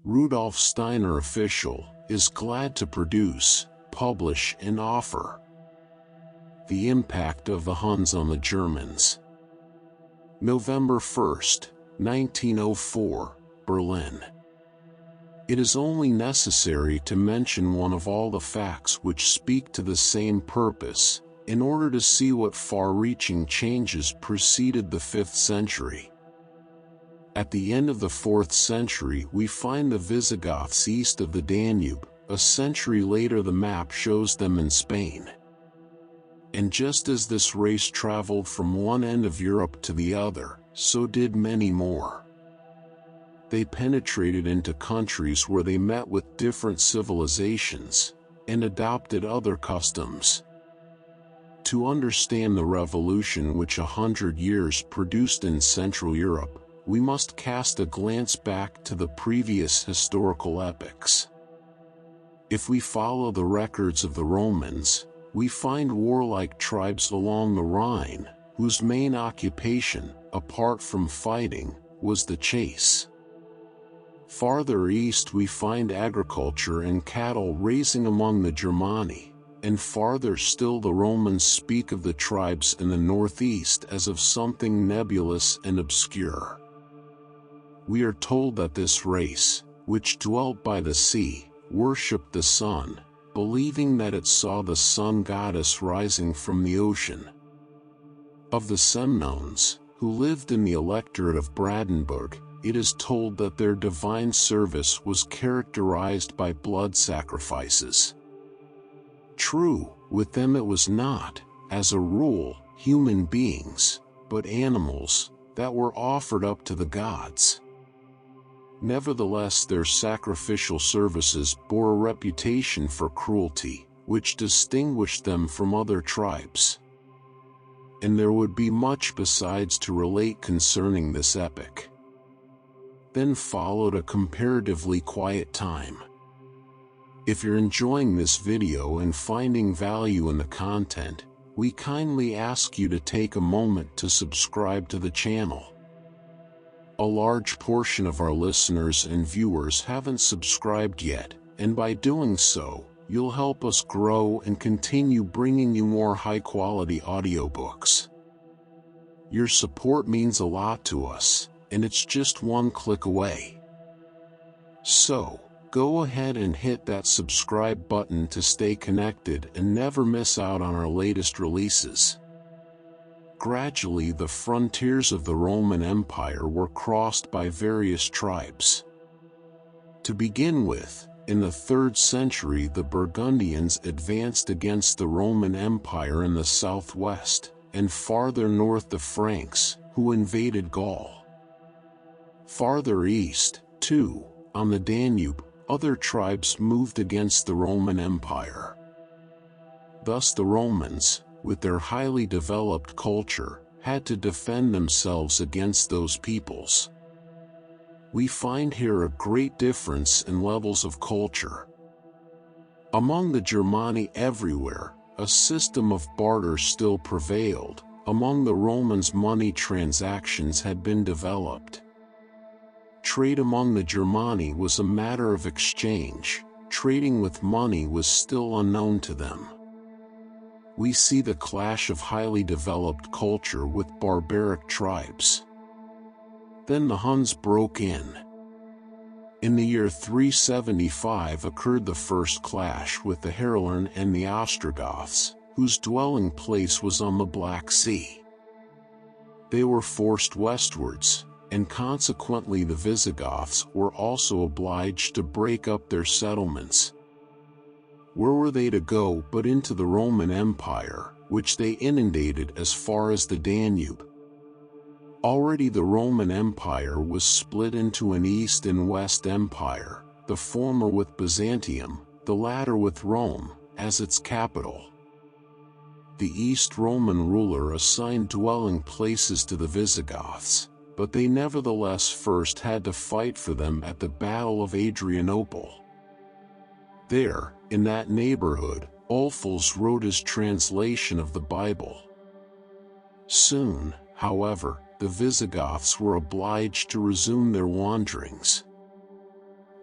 Rudolf Steiner official, is glad to produce, publish and offer. The impact of the Huns on the Germans. November 1st, 1904, Berlin. It is only necessary to mention one of all the facts which speak to the same purpose, in order to see what far-reaching changes preceded the 5th century. At the end of the 4th century we find the Visigoths east of the Danube. A century later the map shows them in Spain. And just as this race traveled from one end of Europe to the other, so did many more. They penetrated into countries where they met with different civilizations, and adopted other customs. To understand the revolution which 100 years produced in Central Europe, we must cast a glance back to the previous historical epochs. If we follow the records of the Romans, we find warlike tribes along the Rhine, whose main occupation, apart from fighting, was the chase. Farther east we find agriculture and cattle raising among the Germani, and farther still the Romans speak of the tribes in the northeast as of something nebulous and obscure. We are told that this race, which dwelt by the sea, worshipped the sun, believing that it saw the sun goddess rising from the ocean. Of the Semnones, who lived in the electorate of Brandenburg, it is told that their divine service was characterized by blood sacrifices. True, with them it was not, as a rule, human beings, but animals, that were offered up to the gods. Nevertheless, their sacrificial services bore a reputation for cruelty, which distinguished them from other tribes. And there would be much besides to relate concerning this epoch. Then followed a comparatively quiet time. If you're enjoying this video and finding value in the content, we kindly ask you to take a moment to subscribe to the channel. A large portion of our listeners and viewers haven't subscribed yet, and by doing so, you'll help us grow and continue bringing you more high-quality audiobooks. Your support means a lot to us, and it's just one click away. So, go ahead and hit that subscribe button to stay connected and never miss out on our latest releases. Gradually the frontiers of the Roman Empire were crossed by various tribes. To begin with, in the 3rd century the Burgundians advanced against the Roman Empire in the southwest, and farther north the Franks, who invaded Gaul. Farther east, too, on the Danube, other tribes moved against the Roman Empire. Thus the Romans, with their highly developed culture, had to defend themselves against those peoples. We find here a great difference in levels of culture. Among the Germani everywhere, a system of barter still prevailed. Among the Romans money transactions had been developed. Trade among the Germani was a matter of exchange. Trading with money was still unknown to them. We see the clash of highly developed culture with barbaric tribes. Then the Huns broke in. In the year 375 occurred the first clash with the Herulern and the Ostrogoths, whose dwelling place was on the Black Sea. They were forced westwards, and consequently the Visigoths were also obliged to break up their settlements. Where were they to go but into the Roman Empire, which they inundated as far as the Danube? Already the Roman Empire was split into an East and West Empire, the former with Byzantium, the latter with Rome, as its capital. The East Roman ruler assigned dwelling places to the Visigoths, but they nevertheless first had to fight for them at the Battle of Adrianople. There, in that neighborhood, Ulfilas wrote his translation of the Bible. Soon, however, the Visigoths were obliged to resume their wanderings.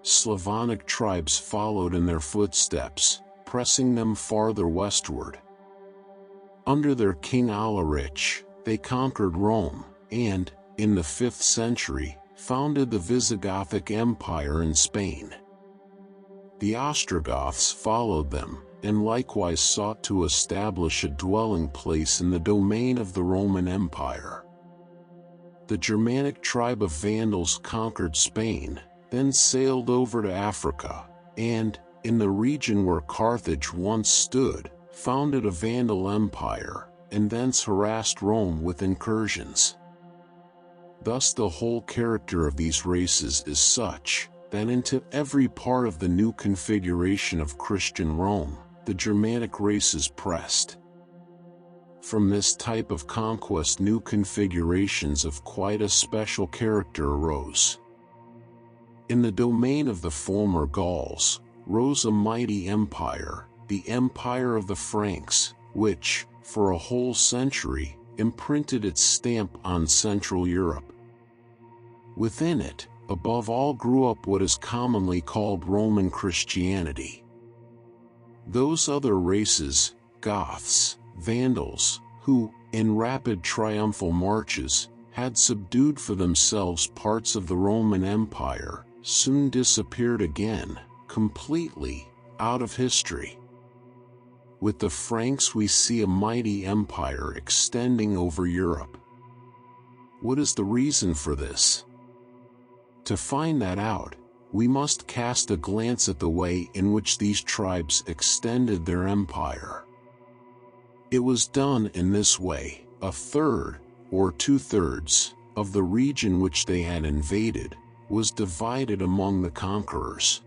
Slavonic tribes followed in their footsteps, pressing them farther westward. Under their king Alaric, they conquered Rome, and, in the 5th century, founded the Visigothic Empire in Spain. The Ostrogoths followed them, and likewise sought to establish a dwelling place in the domain of the Roman Empire. The Germanic tribe of Vandals conquered Spain, then sailed over to Africa, and, in the region where Carthage once stood, founded a Vandal empire, and thence harassed Rome with incursions. Thus the whole character of these races is such, that into every part of the new configuration of Christian Rome, the Germanic races pressed. From this type of conquest new configurations of quite a special character arose. In the domain of the former Gauls, rose a mighty empire, the Empire of the Franks, which, for a whole century, imprinted its stamp on Central Europe. Within it, above all grew up what is commonly called Roman Christianity. Those other races, Goths, Vandals, who, in rapid triumphal marches, had subdued for themselves parts of the Roman Empire, soon disappeared again, completely, out of history. With the Franks we see a mighty empire extending over Europe. What is the reason for this? To find that out, we must cast a glance at the way in which these tribes extended their empire. It was done in this way: a third, or 2/3, of the region which they had invaded, was divided among the conquerors.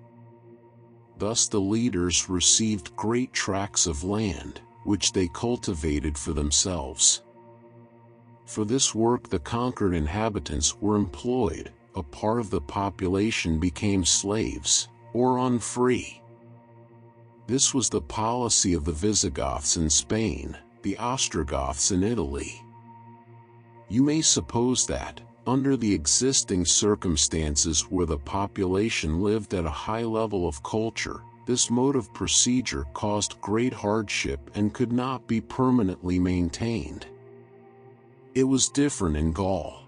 Thus the leaders received great tracts of land, which they cultivated for themselves. For this work the conquered inhabitants were employed, a part of the population became slaves, or unfree. This was the policy of the Visigoths in Spain, the Ostrogoths in Italy. You may suppose that, under the existing circumstances where the population lived at a high level of culture, this mode of procedure caused great hardship and could not be permanently maintained. It was different in Gaul.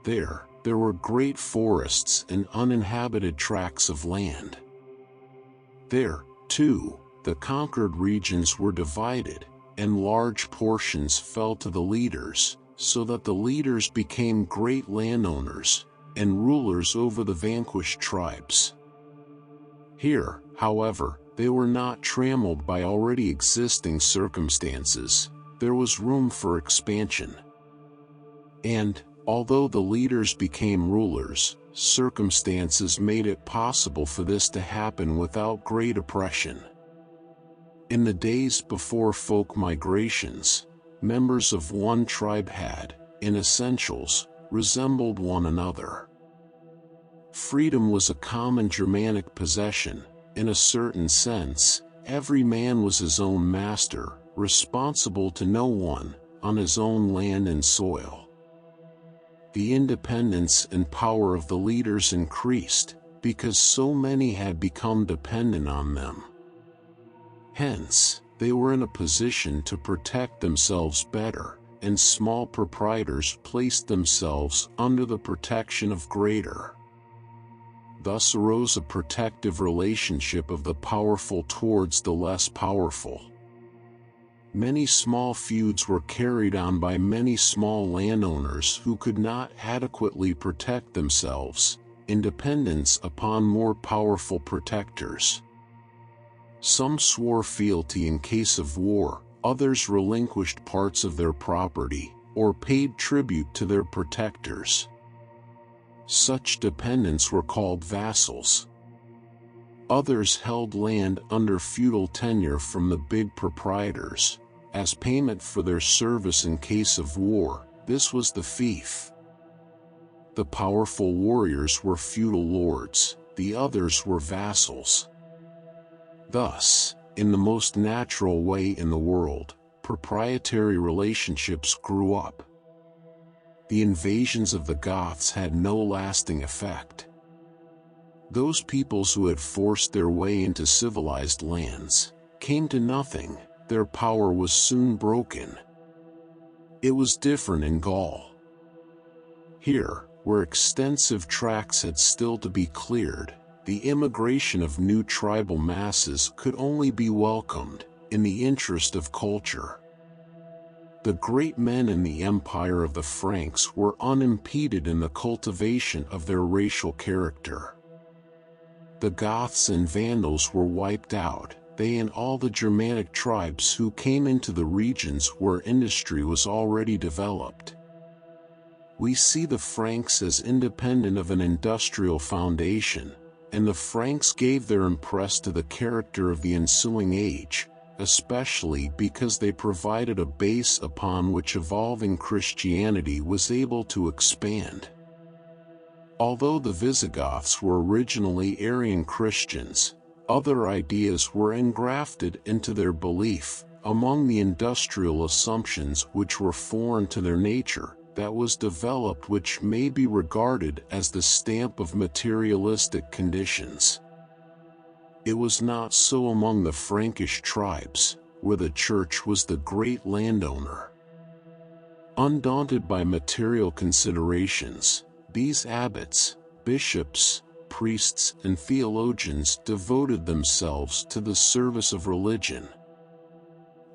There were great forests and uninhabited tracts of land. There, too, the conquered regions were divided, and large portions fell to the leaders, so that the leaders became great landowners, and rulers over the vanquished tribes. Here, however, they were not trammeled by already existing circumstances. There was room for expansion. And, although the leaders became rulers, circumstances made it possible for this to happen without great oppression. In the days before folk migrations, members of one tribe had, in essentials, resembled one another. Freedom was a common Germanic possession. In a certain sense, every man was his own master, responsible to no one, on his own land and soil. The independence and power of the leaders increased, because so many had become dependent on them. Hence, they were in a position to protect themselves better, and small proprietors placed themselves under the protection of greater. Thus arose a protective relationship of the powerful towards the less powerful. Many small feuds were carried on by many small landowners who could not adequately protect themselves, in dependence upon more powerful protectors. Some swore fealty in case of war, others relinquished parts of their property, or paid tribute to their protectors. Such dependents were called vassals. Others held land under feudal tenure from the big proprietors, as payment for their service in case of war. This was the fief. The powerful warriors were feudal lords, the others were vassals. Thus, in the most natural way in the world, proprietary relationships grew up. The invasions of the Goths had no lasting effect. Those peoples who had forced their way into civilized lands came to nothing. Their power was soon broken. It was different in Gaul. Here, where extensive tracts had still to be cleared, the immigration of new tribal masses could only be welcomed in the interest of culture. The great men in the empire of the Franks were unimpeded in the cultivation of their racial character. The Goths and Vandals were wiped out, they and all the Germanic tribes who came into the regions where industry was already developed. We see the Franks as independent of an industrial foundation, and the Franks gave their impress to the character of the ensuing age, especially because they provided a base upon which evolving Christianity was able to expand. Although the Visigoths were originally Arian Christians, other ideas were engrafted into their belief. Among the industrial assumptions which were foreign to their nature, that was developed which may be regarded as the stamp of materialistic conditions. It was not so among the Frankish tribes, where the church was the great landowner. Undaunted by material considerations, these abbots, bishops, priests, and theologians devoted themselves to the service of religion.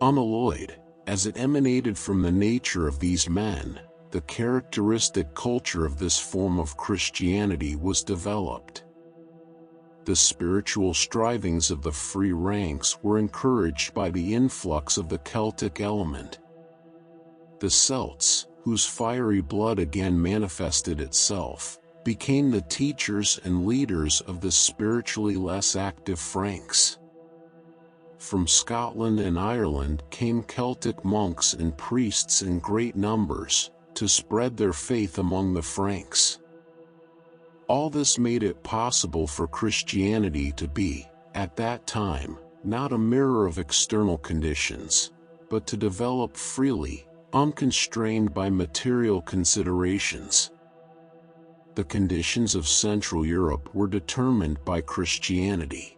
Unalloyed, as it emanated from the nature of these men, the characteristic culture of this form of Christianity was developed. The spiritual strivings of the free ranks were encouraged by the influx of the Celtic element. The Celts, whose fiery blood again manifested itself, became the teachers and leaders of the spiritually less active Franks. From Scotland and Ireland came Celtic monks and priests in great numbers, to spread their faith among the Franks. All this made it possible for Christianity to be, at that time, not a mirror of external conditions, but to develop freely, unconstrained by material considerations. The conditions of Central Europe were determined by Christianity.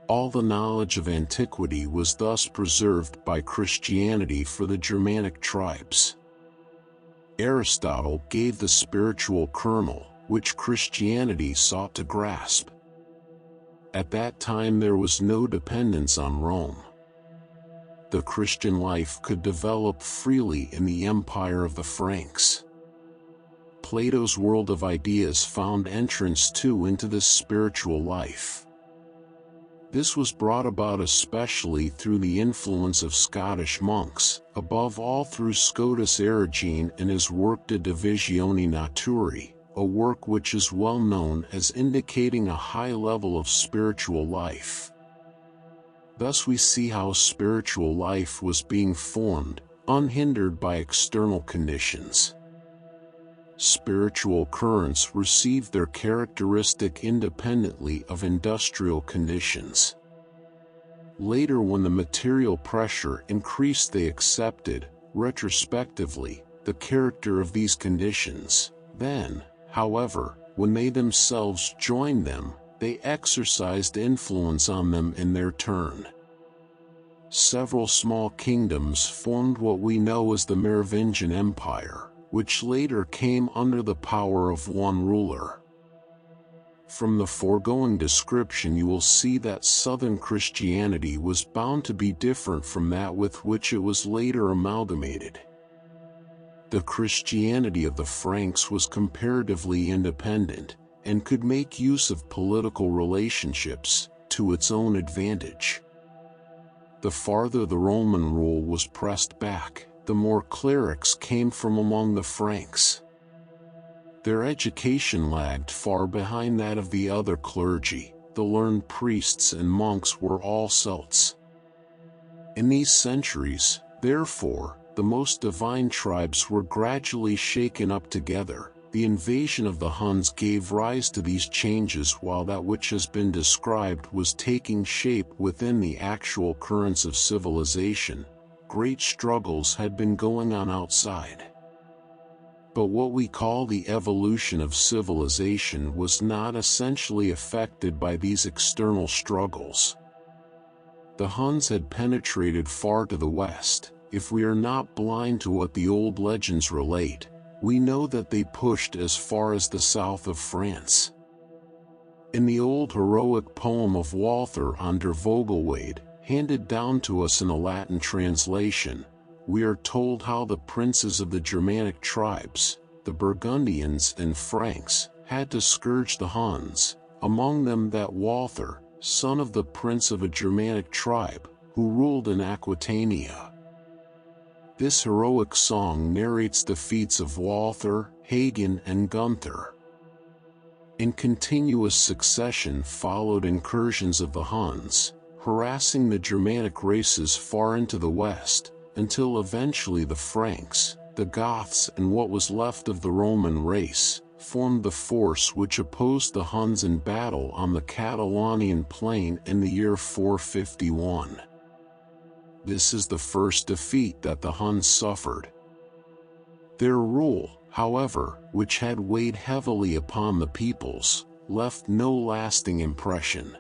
All the knowledge of antiquity was thus preserved by Christianity for the Germanic tribes. Aristotle gave the spiritual kernel, which Christianity sought to grasp. At that time there was no dependence on Rome. The Christian life could develop freely in the empire of the Franks. Plato's world of ideas found entrance too into this spiritual life. This was brought about especially through the influence of Scottish monks, above all through Scotus Erigene in his work De Divisione Naturae, a work which is well known as indicating a high level of spiritual life. Thus we see how spiritual life was being formed, unhindered by external conditions. Spiritual currents received their characteristic independently of industrial conditions. Later, when the material pressure increased, they accepted, retrospectively, the character of these conditions. Then, however, when they themselves joined them, they exercised influence on them in their turn. Several small kingdoms formed what we know as the Merovingian Empire, which later came under the power of one ruler. From the foregoing description you will see that southern Christianity was bound to be different from that with which it was later amalgamated. The Christianity of the Franks was comparatively independent, and could make use of political relationships to its own advantage. The farther the Roman rule was pressed back, the more clerics came from among the Franks. Their education lagged far behind that of the other clergy. The learned priests and monks were all Celts. In these centuries, therefore, the most divine tribes were gradually shaken up together. The invasion of the Huns gave rise to these changes, while that which has been described was taking shape within the actual currents of civilization. Great struggles had been going on outside. But what we call the evolution of civilization was not essentially affected by these external struggles. The Huns had penetrated far to the west. If we are not blind to what the old legends relate, we know that they pushed as far as the south of France. In the old heroic poem of Walther on der Vogelweide, handed down to us in a Latin translation, we are told how the princes of the Germanic tribes, the Burgundians and Franks, had to scourge the Huns, among them that Walther, son of the prince of a Germanic tribe, who ruled in Aquitania. This heroic song narrates the feats of Walther, Hagen and Gunther. In continuous succession followed incursions of the Huns, harassing the Germanic races far into the west, until eventually the Franks, the Goths and what was left of the Roman race, formed the force which opposed the Huns in battle on the Catalonian plain in the year 451. This is the first defeat that the Huns suffered. Their rule, however, which had weighed heavily upon the peoples, left no lasting impression.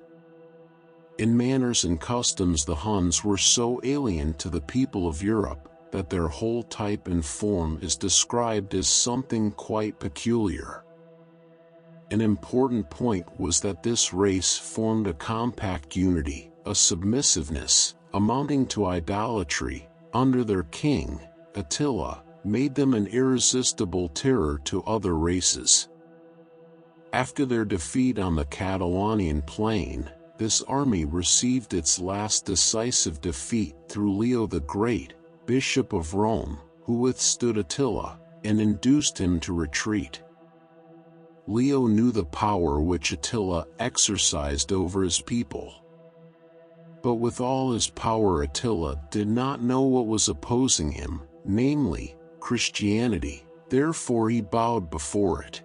In manners and customs the Huns were so alien to the people of Europe, that their whole type and form is described as something quite peculiar. An important point was that this race formed a compact unity, a submissiveness, amounting to idolatry, under their king, Attila, made them an irresistible terror to other races. After their defeat on the Catalonian plain, this army received its last decisive defeat through Leo the Great, Bishop of Rome, who withstood Attila, and induced him to retreat. Leo knew the power which Attila exercised over his people. But with all his power Attila did not know what was opposing him, namely, Christianity, therefore he bowed before it.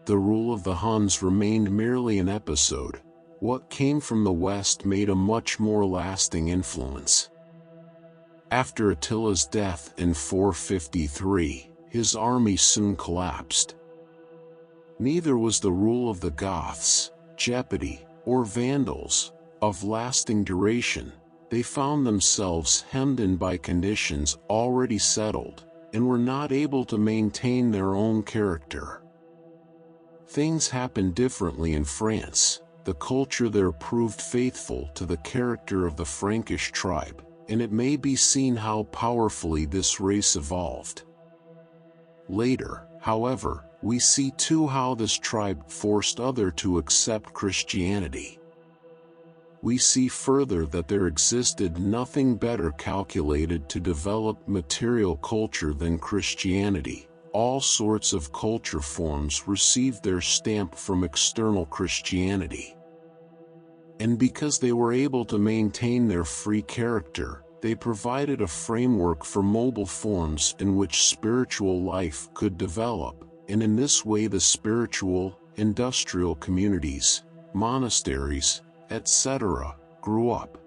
The rule of the Huns remained merely an episode. What came from the west made a much more lasting influence. After Attila's death in 453, his army soon collapsed. Neither was the rule of the Goths, Gepidi, or Vandals, of lasting duration. They found themselves hemmed in by conditions already settled, and were not able to maintain their own character. Things happened differently in France. The culture there proved faithful to the character of the Frankish tribe, and it may be seen how powerfully this race evolved. Later, however, we see too how this tribe forced others to accept Christianity. We see further that there existed nothing better calculated to develop material culture than Christianity. All sorts of culture forms received their stamp from external Christianity. And because they were able to maintain their free character, they provided a framework for mobile forms in which spiritual life could develop, and in this way the spiritual, industrial communities, monasteries, etc., grew up.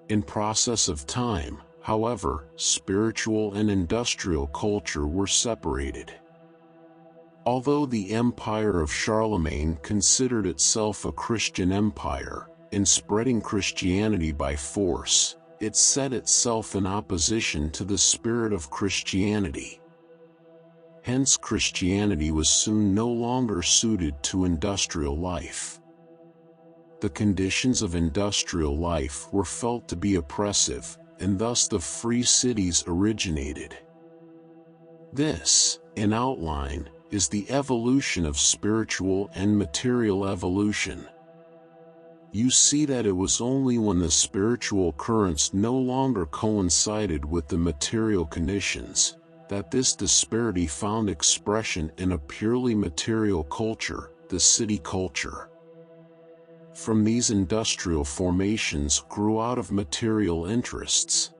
In process of time, however, spiritual and industrial culture were separated. Although the empire of Charlemagne considered itself a Christian empire, in spreading Christianity by force, it set itself in opposition to the spirit of Christianity. Hence Christianity was soon no longer suited to industrial life. The conditions of industrial life were felt to be oppressive, and thus the free cities originated. This, in outline, is the evolution of spiritual and material evolution. You see that it was only when the spiritual currents no longer coincided with the material conditions, that this disparity found expression in a purely material culture, the city culture. From these industrial formations grew out of material interests.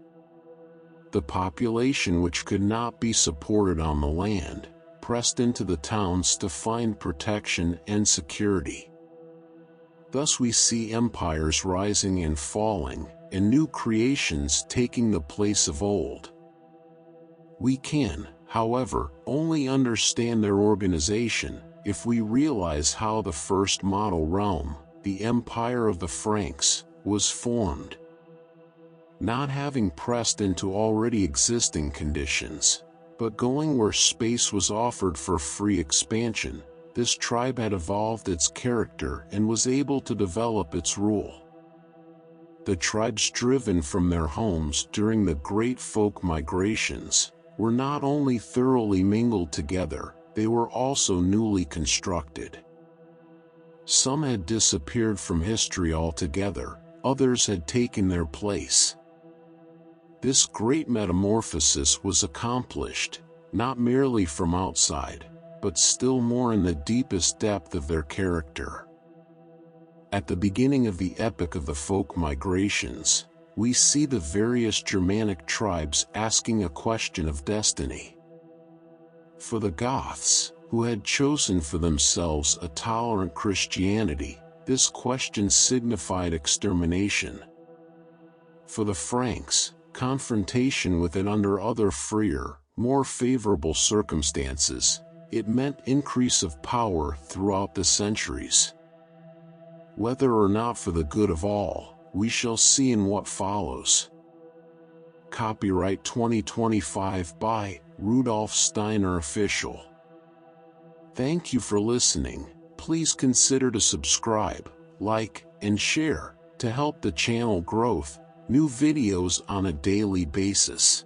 The population which could not be supported on the land, pressed into the towns to find protection and security. Thus we see empires rising and falling, and new creations taking the place of old. We can, however, only understand their organization if we realize how the first model realm, the Empire of the Franks, was formed. Not having pressed into already existing conditions, but going where space was offered for free expansion, this tribe had evolved its character and was able to develop its rule. The tribes driven from their homes during the Great Folk Migrations were not only thoroughly mingled together, they were also newly constructed. Some had disappeared from history altogether, others had taken their place. This great metamorphosis was accomplished, not merely from outside, but still more in the deepest depth of their character. At the beginning of the epic of the folk migrations, we see the various Germanic tribes asking a question of destiny. For the Goths, who had chosen for themselves a tolerant Christianity, this question signified extermination. For the Franks, confrontation with it under other freer, more favorable circumstances, it meant increase of power throughout the centuries. Whether or not for the good of all, we shall see in what follows. Copyright 2025 by Rudolf Steiner Official. Thank you for listening. Please consider to subscribe, like, and share to help the channel growth, new videos on a daily basis.